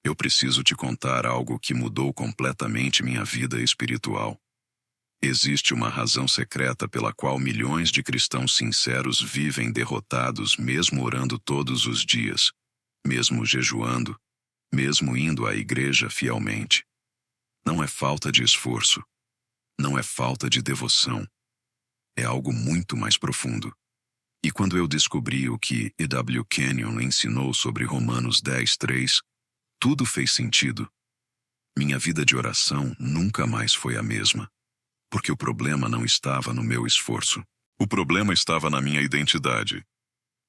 Eu preciso te contar algo que mudou completamente minha vida espiritual. Existe uma razão secreta pela qual milhões de cristãos sinceros vivem derrotados mesmo orando todos os dias, mesmo jejuando, mesmo indo à igreja fielmente. Não é falta de esforço. Não é falta de devoção. É algo muito mais profundo. E quando eu descobri o que E.W. Kenyon ensinou sobre Romanos 10:3, tudo fez sentido. Minha vida de oração nunca mais foi a mesma. Porque o problema não estava no meu esforço. O problema estava na minha identidade.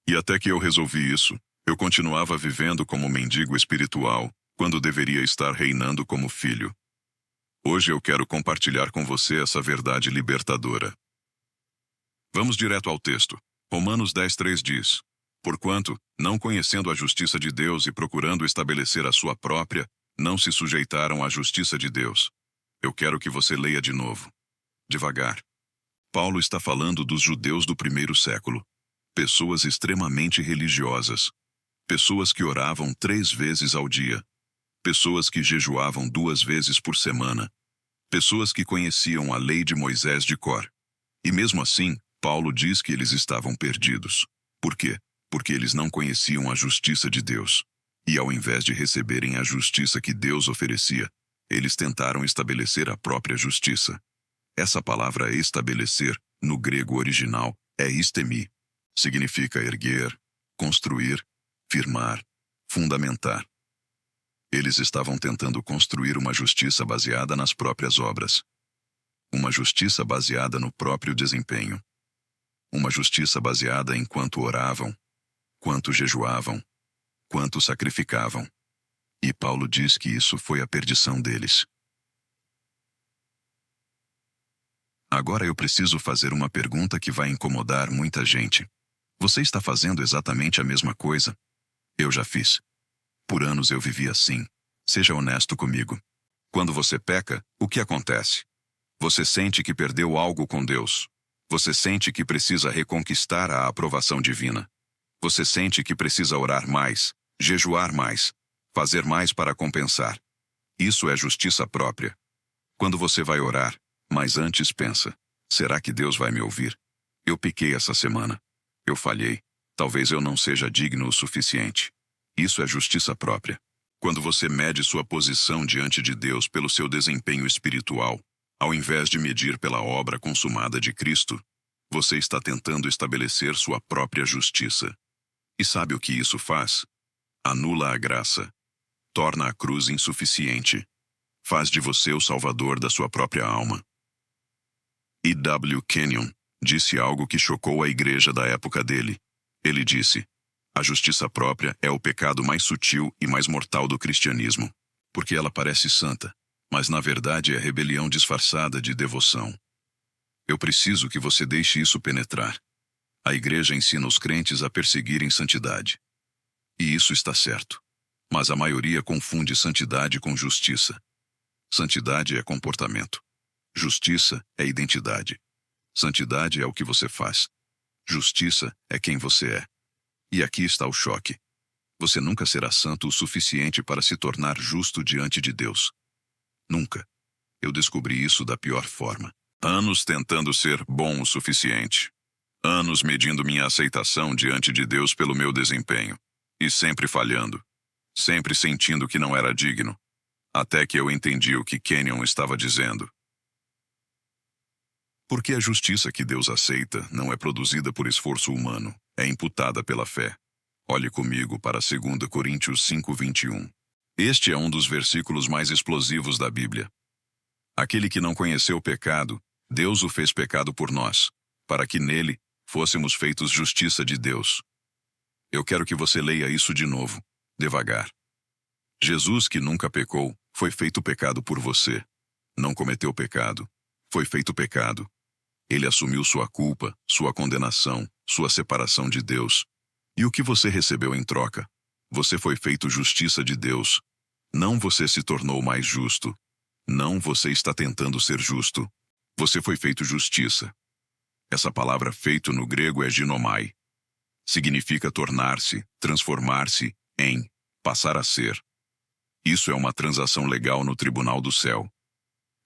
E até que eu resolvi isso, eu continuava vivendo como mendigo espiritual, quando deveria estar reinando como filho. Hoje eu quero compartilhar com você essa verdade libertadora. Vamos direto ao texto. Romanos 10:3 diz: Porquanto, não conhecendo a justiça de Deus e procurando estabelecer a sua própria, não se sujeitaram à justiça de Deus. Eu quero que você leia de novo. Devagar. Paulo está falando dos judeus do primeiro século. Pessoas extremamente religiosas. Pessoas que oravam 3 vezes ao dia. Pessoas que jejuavam 2 vezes por semana. Pessoas que conheciam a lei de Moisés de cor. E mesmo assim, Paulo diz que eles estavam perdidos. Por quê? Porque eles não conheciam a justiça de Deus. E ao invés de receberem a justiça que Deus oferecia, eles tentaram estabelecer a própria justiça. Essa palavra estabelecer, no grego original, é istemi. Significa erguer, construir, firmar, fundamentar. Eles estavam tentando construir uma justiça baseada nas próprias obras. Uma justiça baseada no próprio desempenho. Uma justiça baseada em quanto oravam, quanto jejuavam, quanto sacrificavam. E Paulo diz que isso foi a perdição deles. Agora eu preciso fazer uma pergunta que vai incomodar muita gente. Você está fazendo exatamente a mesma coisa? Eu já fiz. Por anos eu vivi assim. Seja honesto comigo. Quando você peca, o que acontece? Você sente que perdeu algo com Deus. Você sente que precisa reconquistar a aprovação divina. Você sente que precisa orar mais, jejuar mais, fazer mais para compensar. Isso é justiça própria. Quando você vai orar, mas antes pensa, será que Deus vai me ouvir? Eu pequei essa semana. Eu falhei. Talvez eu não seja digno o suficiente. Isso é justiça própria. Quando você mede sua posição diante de Deus pelo seu desempenho espiritual, ao invés de medir pela obra consumada de Cristo, você está tentando estabelecer sua própria justiça. E sabe o que isso faz? Anula a graça. Torna a cruz insuficiente. Faz de você o salvador da sua própria alma. E.W. Kenyon disse algo que chocou a igreja da época dele. Ele disse: a justiça própria é o pecado mais sutil e mais mortal do cristianismo, porque ela parece santa, mas na verdade é rebelião disfarçada de devoção. Eu preciso que você deixe isso penetrar. A igreja ensina os crentes a perseguirem santidade. E isso está certo. Mas a maioria confunde santidade com justiça. Santidade é comportamento. Justiça é identidade. Santidade é o que você faz. Justiça é quem você é. E aqui está o choque. Você nunca será santo o suficiente para se tornar justo diante de Deus. Nunca. Eu descobri isso da pior forma. Anos tentando ser bom o suficiente. Anos medindo minha aceitação diante de Deus pelo meu desempenho. E sempre falhando. Sempre sentindo que não era digno. Até que eu entendi o que Kenyon estava dizendo. Porque a justiça que Deus aceita não é produzida por esforço humano, é imputada pela fé. Olhe comigo para 2 Coríntios 5:21. Este é um dos versículos mais explosivos da Bíblia. Aquele que não conheceu o pecado, Deus o fez pecado por nós, para que nele fôssemos feitos justiça de Deus. Eu quero que você leia isso de novo, devagar. Jesus, que nunca pecou, foi feito pecado por você. Não cometeu pecado. Foi feito pecado. Ele assumiu sua culpa, sua condenação, sua separação de Deus. E o que você recebeu em troca? Você foi feito justiça de Deus. Não você se tornou mais justo. Não você está tentando ser justo. Você foi feito justiça. Essa palavra feito no grego é ginomai. Significa tornar-se, transformar-se em, passar a ser. Isso é uma transação legal no tribunal do céu.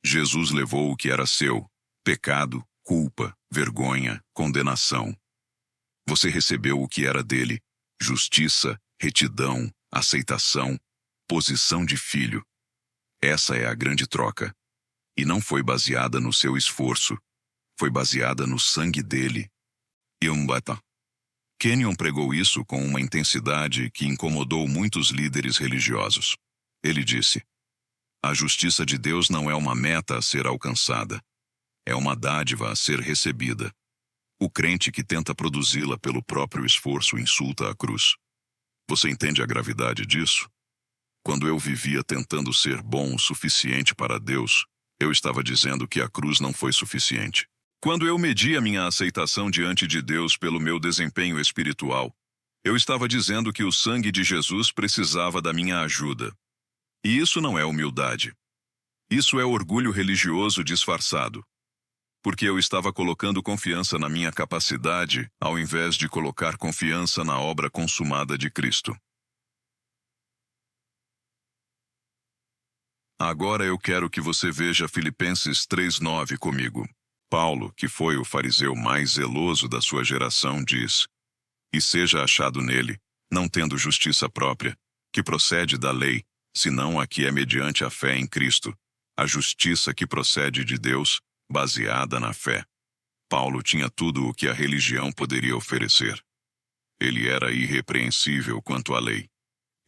Jesus levou o que era seu: pecado, culpa, vergonha, condenação. Você recebeu o que era dele: justiça, retidão, aceitação, posição de filho. Essa é a grande troca. E não foi baseada no seu esforço. Foi baseada no sangue dele. Yumbata. Kenyon pregou isso com uma intensidade que incomodou muitos líderes religiosos. Ele disse: a justiça de Deus não é uma meta a ser alcançada. É uma dádiva a ser recebida. O crente que tenta produzi-la pelo próprio esforço insulta a cruz. Você entende a gravidade disso? Quando eu vivia tentando ser bom o suficiente para Deus, eu estava dizendo que a cruz não foi suficiente. Quando eu media minha aceitação diante de Deus pelo meu desempenho espiritual, eu estava dizendo que o sangue de Jesus precisava da minha ajuda. E isso não é humildade. Isso é orgulho religioso disfarçado. Porque eu estava colocando confiança na minha capacidade, ao invés de colocar confiança na obra consumada de Cristo. Agora eu quero que você veja Filipenses 3:9 comigo. Paulo, que foi o fariseu mais zeloso da sua geração, diz: e seja achado nele, não tendo justiça própria, que procede da lei, senão a que é mediante a fé em Cristo, a justiça que procede de Deus, baseada na fé. Paulo tinha tudo o que a religião poderia oferecer. Ele era irrepreensível quanto à lei.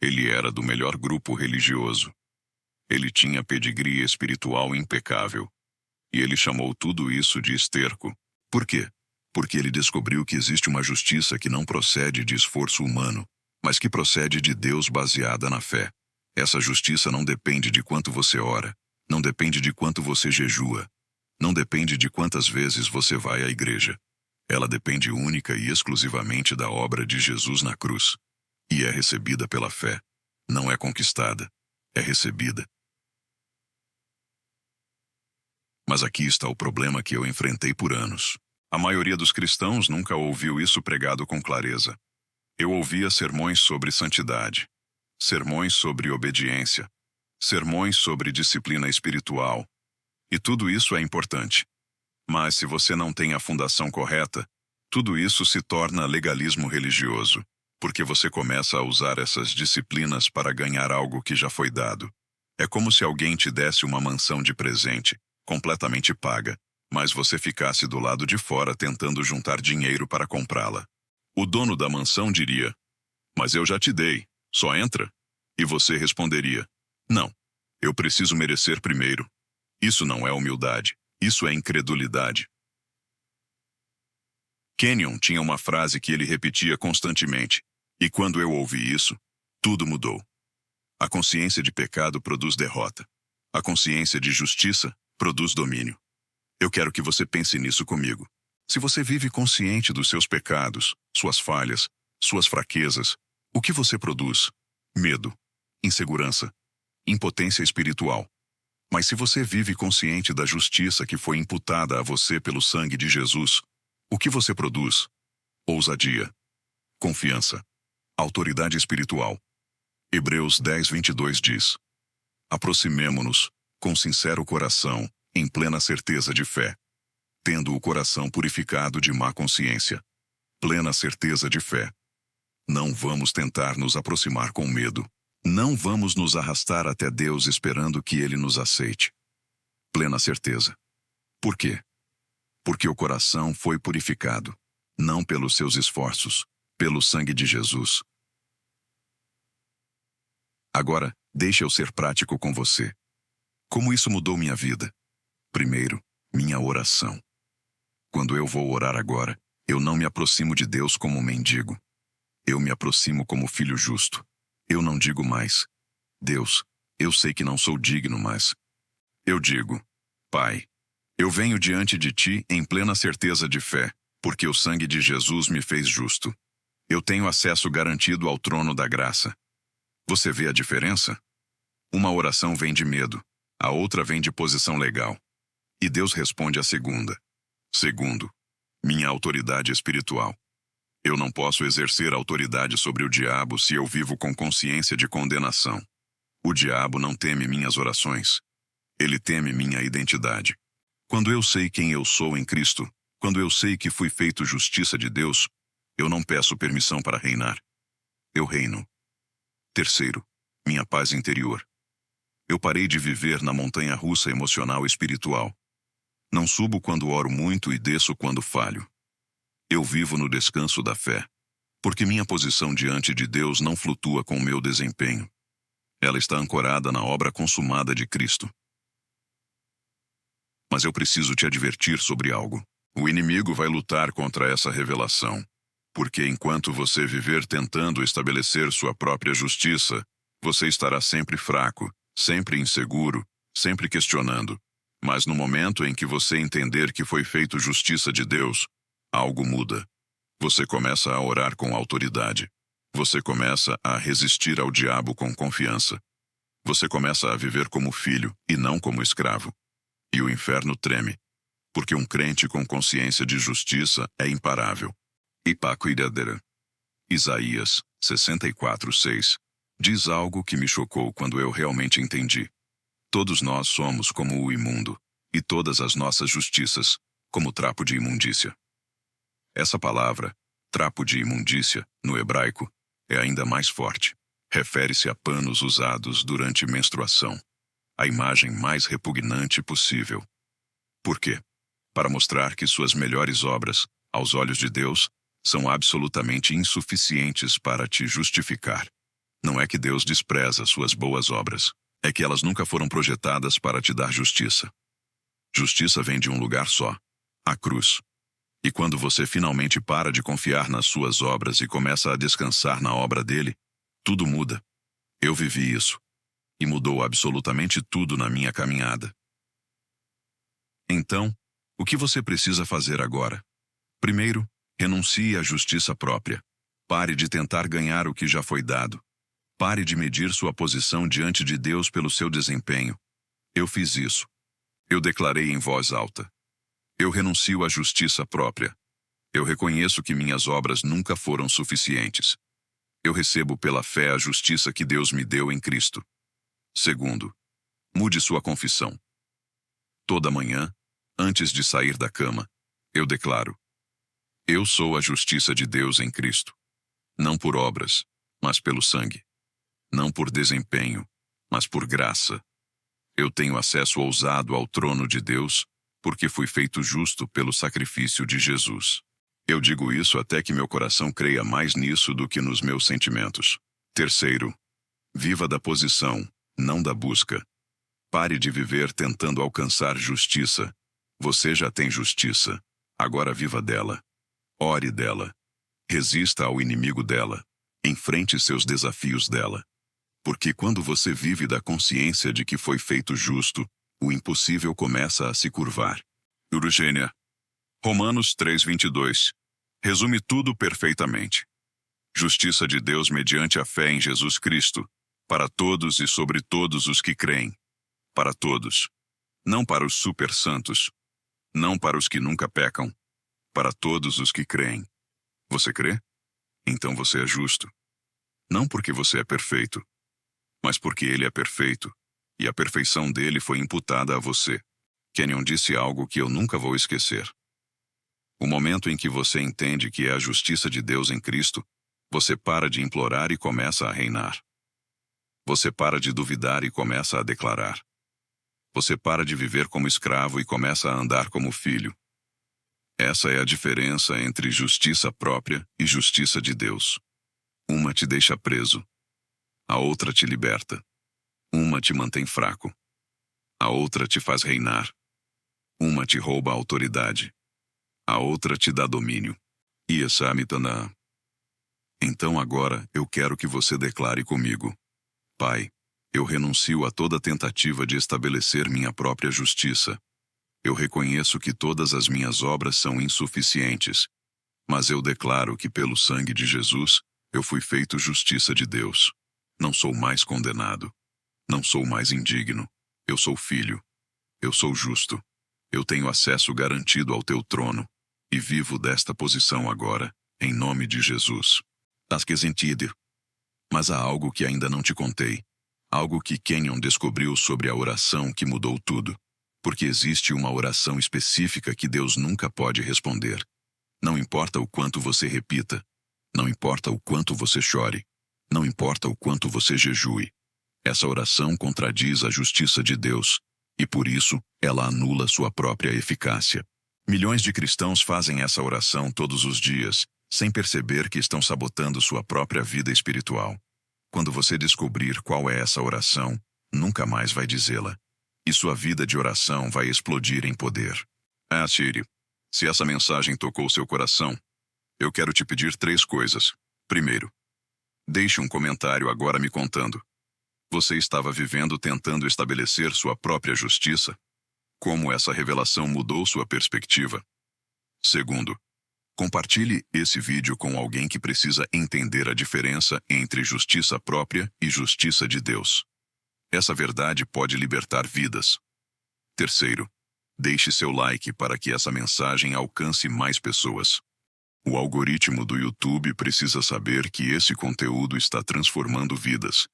Ele era do melhor grupo religioso. Ele tinha pedigree espiritual impecável. E ele chamou tudo isso de esterco. Por quê? Porque ele descobriu que existe uma justiça que não procede de esforço humano, mas que procede de Deus baseada na fé. Essa justiça não depende de quanto você ora, não depende de quanto você jejua, não depende de quantas vezes você vai à igreja. Ela depende única e exclusivamente da obra de Jesus na cruz. E é recebida pela fé. Não é conquistada, é recebida. Mas aqui está o problema que eu enfrentei por anos. A maioria dos cristãos nunca ouviu isso pregado com clareza. Eu ouvia sermões sobre santidade, sermões sobre obediência, sermões sobre disciplina espiritual. E tudo isso é importante. Mas se você não tem a fundação correta, tudo isso se torna legalismo religioso, porque você começa a usar essas disciplinas para ganhar algo que já foi dado. É como se alguém te desse uma mansão de presente, completamente paga, mas você ficasse do lado de fora tentando juntar dinheiro para comprá-la. O dono da mansão diria: mas eu já te dei, só entra. E você responderia: não, eu preciso merecer primeiro. Isso não é humildade, isso é incredulidade. Kenyon tinha uma frase que ele repetia constantemente, e quando eu ouvi isso, tudo mudou. A consciência de pecado produz derrota. A consciência de justiça produz domínio. Eu quero que você pense nisso comigo. Se você vive consciente dos seus pecados, suas falhas, suas fraquezas, o que você produz? Medo, insegurança, impotência espiritual. Mas se você vive consciente da justiça que foi imputada a você pelo sangue de Jesus, o que você produz? Ousadia, confiança, autoridade espiritual. Hebreus 10:22 diz: aproximemo-nos, com sincero coração, em plena certeza de fé, tendo o coração purificado de má consciência. Plena certeza de fé. Não vamos tentar nos aproximar com medo. Não vamos nos arrastar até Deus esperando que Ele nos aceite. Plena certeza. Por quê? Porque o coração foi purificado, não pelos seus esforços, pelo sangue de Jesus. Agora, deixe eu ser prático com você. Como isso mudou minha vida? Primeiro, minha oração. Quando eu vou orar agora, eu não me aproximo de Deus como um mendigo. Eu me aproximo como filho justo. Eu não digo mais: Deus, eu sei que não sou digno, mas... Eu digo: Pai, eu venho diante de Ti em plena certeza de fé, porque o sangue de Jesus me fez justo. Eu tenho acesso garantido ao trono da graça. Você vê a diferença? Uma oração vem de medo, a outra vem de posição legal. E Deus responde à segunda. Segundo, minha autoridade espiritual. Eu não posso exercer autoridade sobre o diabo se eu vivo com consciência de condenação. O diabo não teme minhas orações. Ele teme minha identidade. Quando eu sei quem eu sou em Cristo, quando eu sei que fui feito justiça de Deus, eu não peço permissão para reinar. Eu reino. Terceiro, minha paz interior. Eu parei de viver na montanha-russa emocional e espiritual. Não subo quando oro muito e desço quando falho. Eu vivo no descanso da fé, porque minha posição diante de Deus não flutua com o meu desempenho. Ela está ancorada na obra consumada de Cristo. Mas eu preciso te advertir sobre algo. O inimigo vai lutar contra essa revelação, porque enquanto você viver tentando estabelecer sua própria justiça, você estará sempre fraco, sempre inseguro, sempre questionando. Mas no momento em que você entender que foi feito justiça de Deus, algo muda. Você começa a orar com autoridade. Você começa a resistir ao diabo com confiança. Você começa a viver como filho e não como escravo. E o inferno treme, porque um crente com consciência de justiça é imparável. Ipacuidadera. Isaías 64:6 diz algo que me chocou quando eu realmente entendi. Todos nós somos como o imundo, e todas as nossas justiças, como trapo de imundícia. Essa palavra, trapo de imundícia, no hebraico, é ainda mais forte. Refere-se a panos usados durante menstruação. A imagem mais repugnante possível. Por quê? Para mostrar que suas melhores obras, aos olhos de Deus, são absolutamente insuficientes para te justificar. Não é que Deus despreza suas boas obras, é que elas nunca foram projetadas para te dar justiça. Justiça vem de um lugar só, a cruz. E quando você finalmente para de confiar nas suas obras e começa a descansar na obra dele, tudo muda. Eu vivi isso. E mudou absolutamente tudo na minha caminhada. Então, o que você precisa fazer agora? Primeiro, renuncie à justiça própria. Pare de tentar ganhar o que já foi dado. Pare de medir sua posição diante de Deus pelo seu desempenho. Eu fiz isso. Eu declarei em voz alta. Eu renuncio à justiça própria. Eu reconheço que minhas obras nunca foram suficientes. Eu recebo pela fé a justiça que Deus me deu em Cristo. Segundo, mude sua confissão. Toda manhã, antes de sair da cama, eu declaro: eu sou a justiça de Deus em Cristo. Não por obras, mas pelo sangue. Não por desempenho, mas por graça. Eu tenho acesso ousado ao trono de Deus, porque fui feito justo pelo sacrifício de Jesus. Eu digo isso até que meu coração creia mais nisso do que nos meus sentimentos. Terceiro, viva da posição, não da busca. Pare de viver tentando alcançar justiça. Você já tem justiça. Agora viva dela. Ore dela. Resista ao inimigo dela. Enfrente seus desafios dela. Porque quando você vive da consciência de que foi feito justo, o impossível começa a se curvar. Urgênia. Romanos 3:22. Resume tudo perfeitamente. Justiça de Deus mediante a fé em Jesus Cristo, para todos e sobre todos os que creem. Para todos. Não para os super santos. Não para os que nunca pecam. Para todos os que creem. Você crê? Então você é justo. Não porque você é perfeito, mas porque ele é perfeito, e a perfeição dele foi imputada a você. Kenyon disse algo que eu nunca vou esquecer. O momento em que você entende que é a justiça de Deus em Cristo, você para de implorar e começa a reinar. Você para de duvidar e começa a declarar. Você para de viver como escravo e começa a andar como filho. Essa é a diferença entre justiça própria e justiça de Deus. Uma te deixa preso. A outra te liberta. Uma te mantém fraco. A outra te faz reinar. Uma te rouba a autoridade. A outra te dá domínio. Iesamitana. Então agora eu quero que você declare comigo: Pai, eu renuncio a toda tentativa de estabelecer minha própria justiça. Eu reconheço que todas as minhas obras são insuficientes, mas eu declaro que pelo sangue de Jesus, eu fui feito justiça de Deus. Não sou mais condenado. Não sou mais indigno. Eu sou filho. Eu sou justo. Eu tenho acesso garantido ao teu trono, e vivo desta posição agora, em nome de Jesus. Mas há algo que ainda não te contei. Algo que Kenyon descobriu sobre a oração que mudou tudo. Porque existe uma oração específica que Deus nunca pode responder. Não importa o quanto você repita. Não importa o quanto você chore. Não importa o quanto você jejue. Essa oração contradiz a justiça de Deus. E por isso, ela anula sua própria eficácia. Milhões de cristãos fazem essa oração todos os dias, sem perceber que estão sabotando sua própria vida espiritual. Quando você descobrir qual é essa oração, nunca mais vai dizê-la. E sua vida de oração vai explodir em poder. Siri, se essa mensagem tocou seu coração, eu quero te pedir 3 coisas. Primeiro, deixe um comentário agora me contando. Você estava vivendo tentando estabelecer sua própria justiça? Como essa revelação mudou sua perspectiva? Segundo, compartilhe esse vídeo com alguém que precisa entender a diferença entre justiça própria e justiça de Deus. Essa verdade pode libertar vidas. Terceiro, deixe seu like para que essa mensagem alcance mais pessoas. O algoritmo do YouTube precisa saber que esse conteúdo está transformando vidas.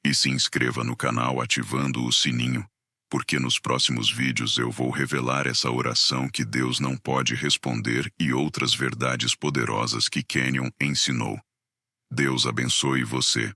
E se inscreva no canal ativando o sininho, porque nos próximos vídeos eu vou revelar essa oração que Deus não pode responder e outras verdades poderosas que Kenyon ensinou. Deus abençoe você.